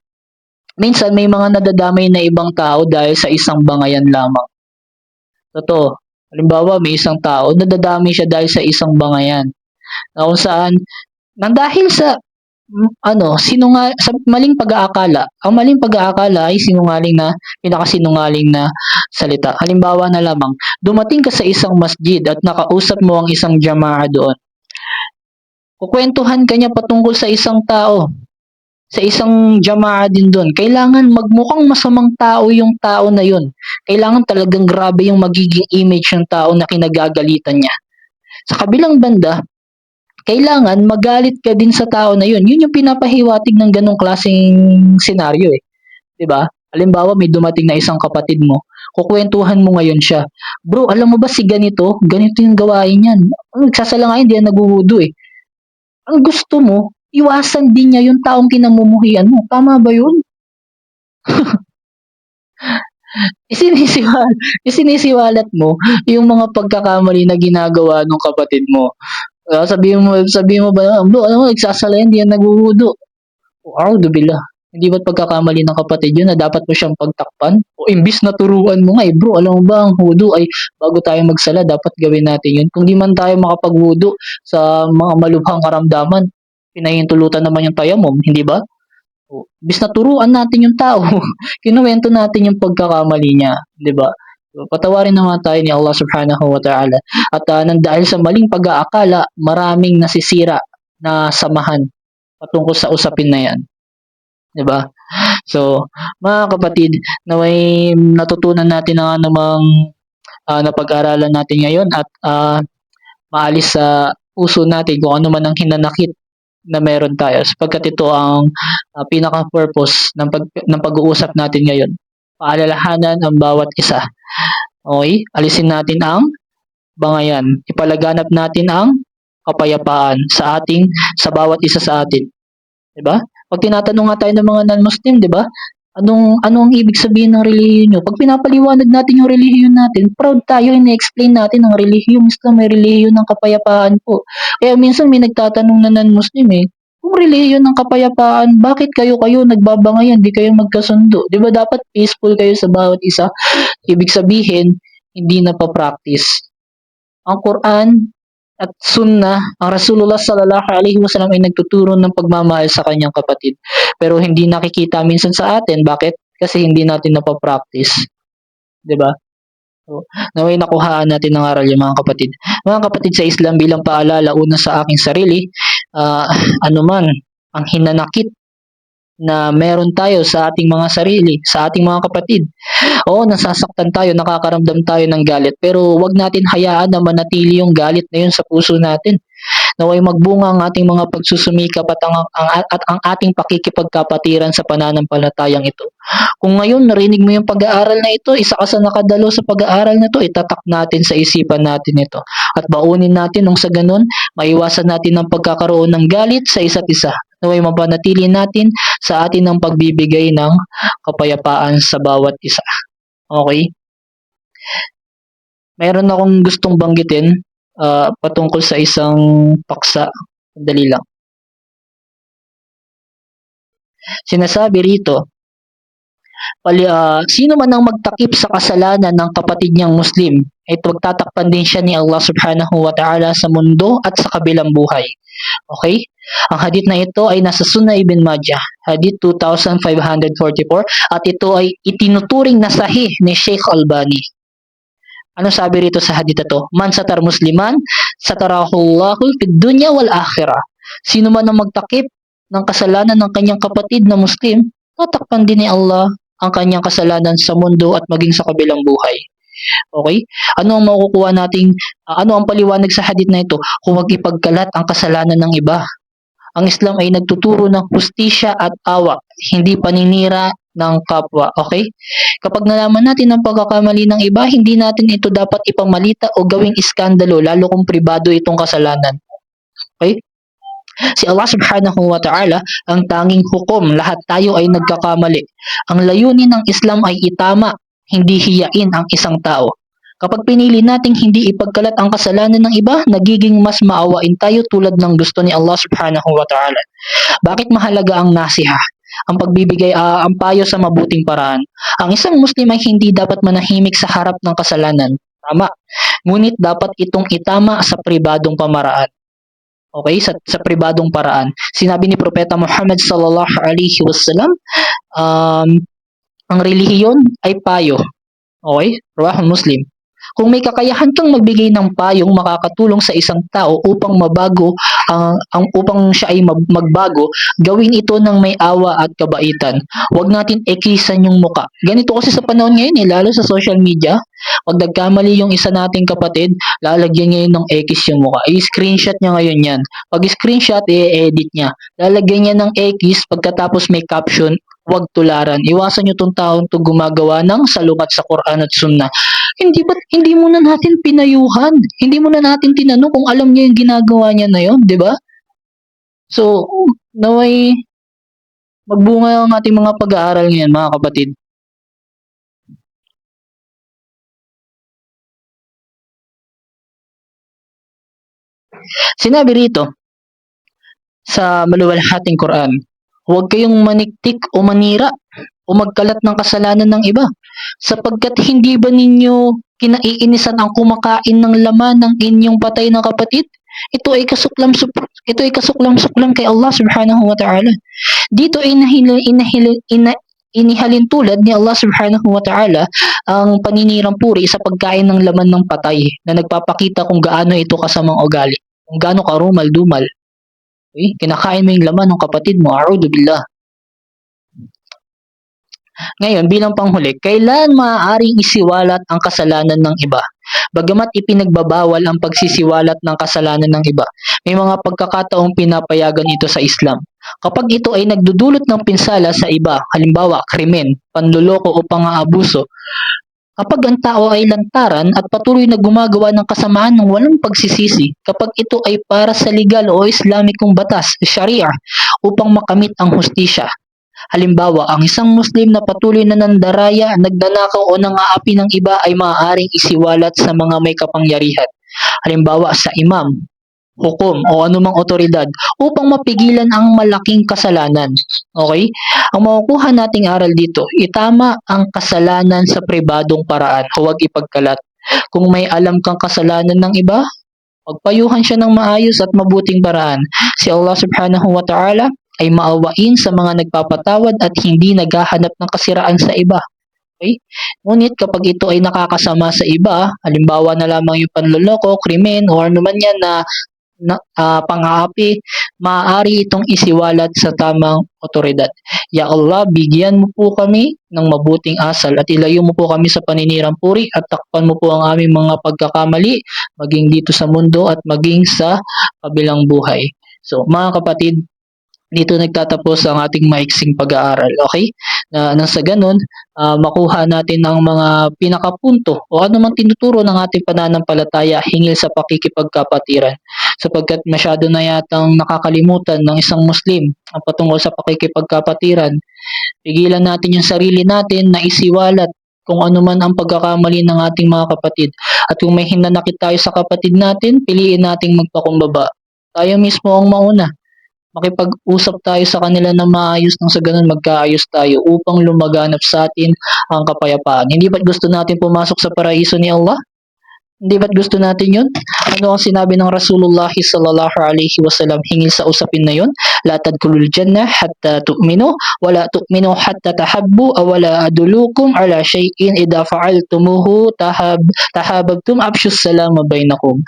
minsan may mga nadadamay na ibang tao dahil sa isang bangayan lamang. Totoo. Halimbawa, may isang tao, nadadamay siya dahil sa isang bangayan. Na kung saan, dahil sa sa maling pag-aakala. Ang maling pag-aakala ay pinakasinungaling na salita. Halimbawa na lamang, dumating ka sa isang masjid at nakausap mo ang isang jama'a doon. Kukwentuhan ka niya patungkol sa isang tao, sa isang jama'a din doon. Kailangan magmukhang masamang tao yung tao na yun. Kailangan talagang grabe yung magiging image ng tao na kinagagalitan niya. Sa kabilang banda, kailangan magalit ka din sa tao na yun. Yun yung pinapahiwatig ng ganong klaseng senaryo eh. 'Di ba? Halimbawa, may dumating na isang kapatid mo, kukwentuhan mo ngayon siya. Bro, alam mo ba si ganito? Ganito yung gawain niyan. Nagsasalangayin, di yan naghuhudo eh. Ang gusto mo, iwasan din niya yung taong kinamumuhian mo. Tama ba yun? Isinisiwalat mo yung mga pagkakamali na ginagawa ng kapatid mo. Sabihin mo ba, bro, alam mo, nagsasalayan, di yan naghuhudo. A'udhu billah. Hindi ba't pagkakamali ng kapatid yun na dapat mo siyang pagtakpan? O imbis na turuan mo nga bro, alam mo ba, ang hudo ay bago tayo magsala, dapat gawin natin yun. Kung di man tayo makapaghudo sa mga malubhang karamdaman, pinahintulutan naman yung tayamum, hindi ba? O, imbis na turuan natin yung tao, kinuwento natin yung pagkakamali niya, di ba? Patawarin naman tayo ni Allah subhanahu wa ta'ala. At nang dahil sa maling pag-aakala, maraming nasisira na samahan patungkol sa usapin na yan. Diba? So, mga kapatid, naway natutunan natin ang anumang napag-aralan natin ngayon at maalis sa puso natin kung ano man ang hinanakit na meron tayo sapagkat ito ang pinaka-purpose ng pag-uusap natin ngayon. Paalalahanan ang bawat isa. Okay? Alisin natin ang bangayan. Ipalaganap natin ang kapayapaan sa bawat isa sa atin. 'di ba? Pag tinatanong nga tayo ng mga non-Muslim, 'di ba? Ano ang ibig sabihin ng relihiyon niyo? Pag pinapaliwanag natin yung relihiyon natin, proud tayo, ine-explain natin ang relihiyong Islam ay relihiyon ng kapayapaan po. Kaya minsan may nagtatanong na non-Muslim kung relihiyon ng kapayapaan, bakit kayo nagbabangayan, di kayo magkasundo? 'Di ba dapat peaceful kayo sa bawat isa? Ibig sabihin, hindi na pa-practice ang Quran at Sunnah, ang Rasulullah sallallahu alaihi wasallam ay nagtuturo ng pagmamahal sa kanyang kapatid. Pero hindi nakikita minsan sa atin. Bakit? Kasi hindi natin napapractice. 'Di ba? So, naway nakuhaan natin ng aral yung mga kapatid. Mga kapatid sa Islam, bilang paalala, una sa aking sarili, ah, ano man, ang hinanakit na meron tayo sa ating mga sarili, sa ating mga kapatid. Oo, nasasaktan tayo, nakakaramdam tayo ng galit, pero wag natin hayaan na manatili yung galit na yun sa puso natin. Naway magbunga ang ating mga pagsusumikap at ang ating pakikipagkapatiran sa pananampalatayang ito. Kung ngayon narinig mo yung pag-aaral na ito, isa ka sa nakadalo sa pag-aaral na ito, itatak natin sa isipan natin ito. At baunin natin nung sa ganun, maiwasan natin ang pagkakaroon ng galit sa isa't isa. Naway mapanatili natin sa atin ang pagbibigay ng kapayapaan sa bawat isa. Okay? Meron akong gustong banggitin patungkol sa isang paksa. Dali lang. Sinasabi rito, sino man ang magtakip sa kasalanan ng kapatid niyang Muslim, ay magtatakpan din siya ni Allah subhanahu wa ta'ala sa mundo at sa kabilang buhay. Okay? Ang hadith na ito ay nasa Sunnah Ibn Majah, hadith 2544, at ito ay itinuturing na sahih ni Sheikh Albani. Ano sabi rito sa hadith ito? Man satar musliman, satarahullahu fid dunya wal akhirah. Sino man ang magtakip ng kasalanan ng kanyang kapatid na Muslim, tatakpan din ni Allah ang kanyang kasalanan sa mundo at maging sa kabilang buhay. Okay? Ano ang makukuha nating, ano ang paliwanag sa hadith na ito? Huwag ipagkalat ang kasalanan ng iba. Ang Islam ay nagtuturo ng hustisya at awa, hindi paninira ng kapwa. Okay? Kapag nalaman natin ang pagkakamali ng iba, hindi natin ito dapat ipamalita o gawing iskandalo, lalo kung pribado itong kasalanan. Okay? Si Allah subhanahu wa ta'ala ang tanging hukom, lahat tayo ay nagkakamali. Ang layunin ng Islam ay itama, hindi hiyain ang isang tao. Kapag pinili nating hindi ipagkalat ang kasalanan ng iba, nagiging mas maawain tayo tulad ng gusto ni Allah subhanahu wa ta'ala. Bakit mahalaga ang nasiha? Ang pagbibigay, ang payo sa mabuting paraan. Ang isang Muslim ay hindi dapat manahimik sa harap ng kasalanan. Tama. Ngunit dapat itong itama sa pribadong pamaraan. Okay, sa pribadong paraan. Sinabi ni Propeta Muhammad sallallahu alaihi wasallam, ang relihiyon ay payo. Okay? Rawahul Muslim. Kung may kakayahan kang magbigay ng payong makakatulong sa isang tao upang mabago upang siya ay magbago, gawin ito ng may awa at kabaitan. Huwag natin ekisan yung muka. Ganito kasi sa panahon ngayon, lalo sa social media, pag nagkamali yung isa nating kapatid, lalagyan niya yun ng X yung muka. I-screenshot niya ngayon yan. Pag screenshot, i-edit niya. Lalagyan niya ng X pagkatapos may caption, huwag tularan. Iwasan niyo tong taong to gumagawa ng salungat sa Quran at Sunnah. Hindi muna natin pinayuhan. Hindi muna natin tinanong kung alam niya yung ginagawa niya na yon, 'di ba? So, naway magbunga ang ating mga pag-aaral ngayon, mga kapatid. Sinabi rito sa maluwalhating Quran, huwag kayong maniktik o manira o magkalat ng kasalanan ng iba, sapagkat hindi ba ninyo kinaiinisan ang kumakain ng laman ng inyong patay na kapatid? Ito ay kasuklam-suklam kay Allah subhanahu wa ta'ala. Dito inihalin tulad ni Allah subhanahu wa ta'ala ang paninirang puri sa pagkain ng laman ng patay na nagpapakita kung gaano ito kasamang ugali, kung gaano karumal-dumal. Okay? Kinakain mo yung laman ng kapatid mo, a'udhu billah. Ngayon, bilang panghuli, kailan maaaring isiwalat ang kasalanan ng iba? Bagamat ipinagbabawal ang pagsisiwalat ng kasalanan ng iba, may mga pagkakataong pinapayagan ito sa Islam. Kapag ito ay nagdudulot ng pinsala sa iba, halimbawa krimen, panluloko o pang-aabuso, Kapag ang tao ay lantaran at patuloy na gumagawa ng kasamaan ng walang pagsisisi, kapag ito ay para sa legal o Islamikong batas, Sharia, upang makamit ang hustisya. Halimbawa, ang isang Muslim na patuloy na nandaraya, nagnanakaw o nangaapi ng iba ay maaaring isiwalat sa mga may kapangyarihan. Halimbawa, sa imam, hukom o anumang otoridad upang mapigilan ang malaking kasalanan. Okay? Ang makukuha nating aral dito, itama ang kasalanan sa pribadong paraan, huwag ipagkalat. Kung may alam kang kasalanan ng iba, pagpayuhan siya ng maayos at mabuting paraan. Si Allah subhanahu wa ta'ala ay maawain sa mga nagpapatawad at hindi naghahanap ng kasiraan sa iba. Okay? Ngunit kapag ito ay nakakasama sa iba, halimbawa na lamang yung panloloko, krimen, o ano man yan na pang-aapi, maaari itong isiwalat sa tamang otoridad. Ya Allah, bigyan mo po kami ng mabuting asal at ilayo mo po kami sa paninirang puri at takpan mo po ang aming mga pagkakamali, maging dito sa mundo at maging sa kabilang buhay. So, mga kapatid, dito nagtatapos ang ating maiksing pag-aaral, okay? Nang sa ganun, makuha natin ang mga pinakapunto o ano man tinuturo ng ating pananampalataya hinggil sa pakikipagkapatiran. Sapagkat masyado na yatang nakakalimutan ng isang Muslim ang patungkol sa pakikipagkapatiran. Pigilan natin yung sarili natin na isiwalat kung ano man ang pagkakamali ng ating mga kapatid. At kung may hinanakit tayo sa kapatid natin, piliin nating magpakumbaba. Tayo mismo ang mauna. Makipag-usap tayo sa kanila na maayos nang sa ganun magkaayos tayo upang lumaganap sa atin ang kapayapaan. Hindi ba't gusto natin pumasok sa paraiso ni Allah? Hindi ba't gusto natin yun? Ano ang sinabi ng Rasulullah sallallahu alaihi wasallam hinggil sa usapin na yun? La tadkhulul jannah hatta tu'minu wa la tu'minu hatta tahabbu aw la adulukum ala shay'in idza fa'altumuhu tahabbtum afshus salama bainakum.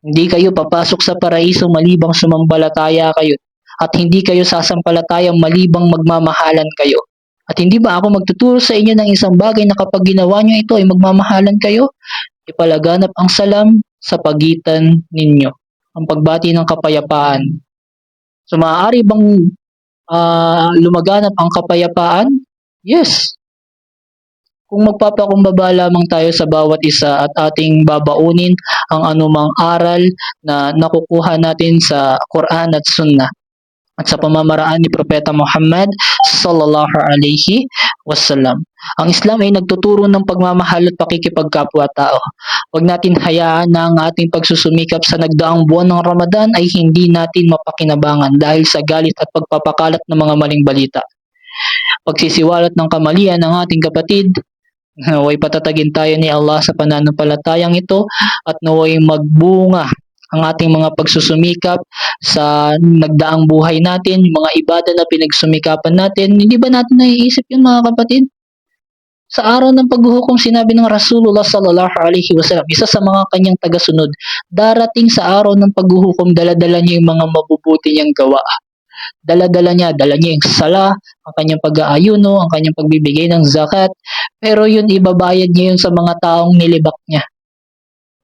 Hindi kayo papasok sa paraiso malibang sumampalataya kayo at hindi kayo sasampalatayang malibang magmamahalan kayo. At hindi ba ako magtuturo sa inyo ng isang bagay na kapag ginawa nyo ito ay magmamahalan kayo? Ipalaganap ang salam sa pagitan ninyo. Ang pagbati ng kapayapaan. So maaari bang lumaganap ang kapayapaan? Yes. Kung magpapakumbaba lamang tayo sa bawat isa at ating babaunin ang anumang aral na nakukuha natin sa Quran at Sunnah at sa pamamaraan ni Propeta Muhammad sallallahu alaihi wasallam. Ang Islam ay nagtuturo ng pagmamahal at pakikipagkapwa-tao. Huwag natin hayaan na ang ating pagsusumikap sa nagdaang buwan ng Ramadan ay hindi natin mapakinabangan dahil sa galit at pagpapakalat ng mga maling balita. Pagsisiwalat ng kamalian ng ating kapatid, naway patatagin tayo ni Allah sa pananampalatayang ito at naway magbunga ang ating mga pagsusumikap sa nagdaang buhay natin, yung mga ibada na pinagsumikapan natin. Hindi ba natin naiisip yun, mga kapatid? Sa araw ng paghuhukom, sinabi ng Rasulullah sallallahu alaihi wasallam, isa sa mga kanyang tagasunod, darating sa araw ng paghuhukom, dala-dala niya yung mga mabubuti niyang gawa. Dala-dala niya yung sala, ang kanyang pag-aayuno, ang kanyang pagbibigay ng zakat, pero yun ibabayad niya yun sa mga taong nilibak niya.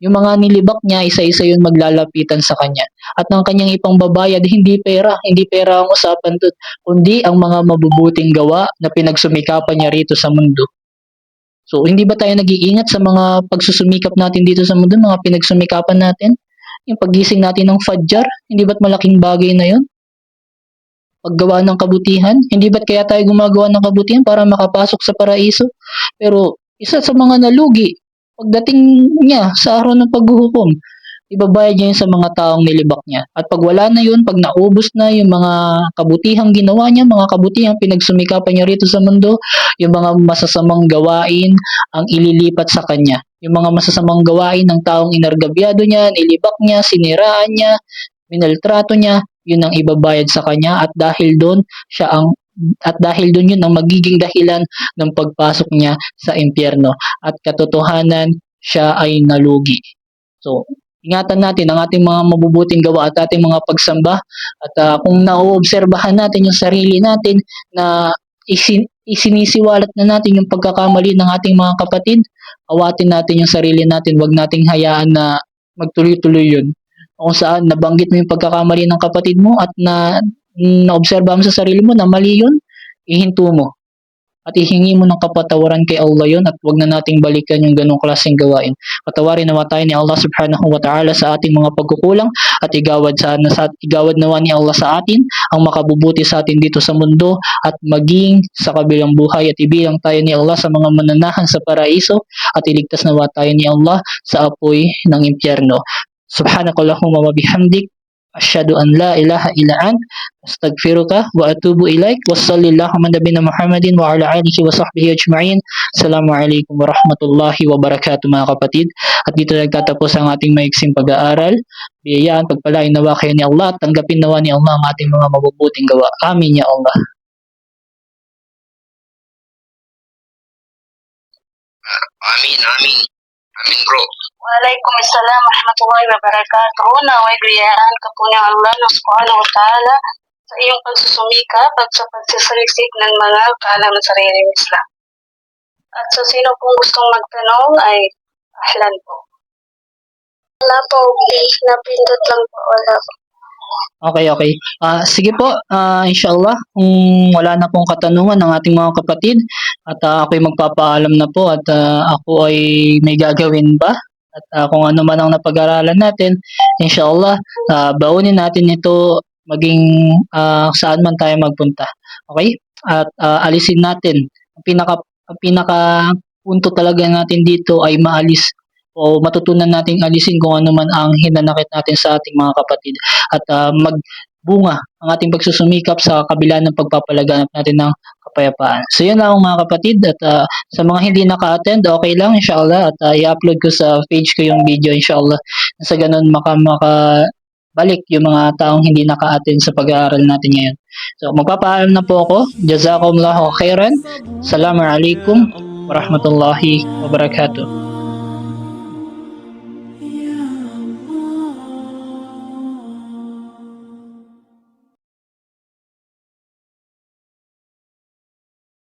Yung mga nilibak niya, isa-isa yun maglalapitan sa kanya. At ang kanyang ipangbabayad, hindi pera ang usapan doon, kundi ang mga mabubuting gawa na pinagsumikapan niya rito sa mundo. So, hindi ba tayo nag-iingat sa mga pagsusumikap natin dito sa mundo, mga pinagsumikapan natin? Yung paggising natin ng Fajr, hindi ba't malaking bagay na yun? Paggawa ng kabutihan, hindi ba't kaya tayo gumagawa ng kabutihan para makapasok sa paraiso? Pero isa sa mga nalugi, pagdating niya sa araw ng paghuhukom, ibabayad niya yun sa mga taong nilibak niya. At pag wala na yun, pag naubos na yung mga kabutihang ginawa niya, mga kabutihang pinagsumikapan niya rito sa mundo, yung mga masasamang gawain ang ililipat sa kanya. Yung mga masasamang gawain ng taong inargabyado niya, nilibak niya, siniraan niya, minaltrato niya, yun ang ibabayad sa kanya at dahil doon yun ang magiging dahilan ng pagpasok niya sa impyerno at katotohanan siya ay nalugi. So, ingatan natin ang ating mga mabubuting gawa at ating mga pagsamba at kung nauobserbahan natin yung sarili natin na isinisiwalat na natin yung pagkakamali ng ating mga kapatid, awatin natin yung sarili natin, wag nating hayaan na magtuloy-tuloy yun. Kung saan nabanggit mo yung pagkakamali ng kapatid mo at naobserba mo sa sarili mo na mali yun, ihinto mo. at ihingi mo ng kapatawaran kay Allah yon at wag na nating balikan yung ganong klaseng gawain. Patawarin nawa tayo ni Allah subhanahu wa ta'ala sa ating mga pagkukulang at igawad nawa ni Allah sa atin ang makabubuti sa atin dito sa mundo at maging sa kabilang buhay at ibilang tayo ni Allah sa mga mananahan sa paraiso at iligtas nawa tayo ni Allah sa apoy ng impyerno. Subhanakallahumma wa bihamdik asyhadu an la ilaha illa ant astaghfiruka wa atubu ilaik. Wassallallahu ala nabiyina Muhammadin wa ala alihi wa sahbihi ajma'in. Assalamualaikum warahmatullahi wabarakatuh mga kapatid. At dito nagtatapos ang ating maiksing pag-aaral. Biyayaan, pagpalain nawa kayo ni Allah at tanggapin nawa ni Allah ang ating mga mabubuting gawa. Amin ya Allah. Amin, amin. Amin bro. Waalaikumsalam warahmatullahi wabarakatuh. Naway gayaan ka po ng Allah subhanahu wa ta'ala sa iyong pagsusumikap at sa pagsasaliksik ng mga kaalaman sa sariling Islam. At sa sino pong gustong magtanong ay ahlan po. Wala po, please. Napindot lang po. Wala po. Okay. Sige po, inshallah, kung wala na pong katanungan ng ating mga kapatid at ako'y magpapaalam na po at ako ay may gagawin ba? At kung ano man ang napag-aralan natin, inshallah, baunin natin ito maging saan man tayo magpunta. Okay? At alisin natin. Ang pinaka punto talaga natin dito ay maalis o matutunan nating alisin kung ano man ang hinanakit natin sa ating mga kapatid at magbunga ang ating pagsusumikap sa kabila ng pagpapalaganap natin ng kapayapaan. So yun lang mga kapatid at sa mga hindi naka-attend, okay lang inshallah at i-upload ko sa page ko yung video inshallah. Sa ganun balik yung mga taong hindi naka-attend sa pag-aaral natin ngayon. So magpapaalam na po ako. Jazakumullahu khairan. Assalamualaikum warahmatullahi wabarakatuh.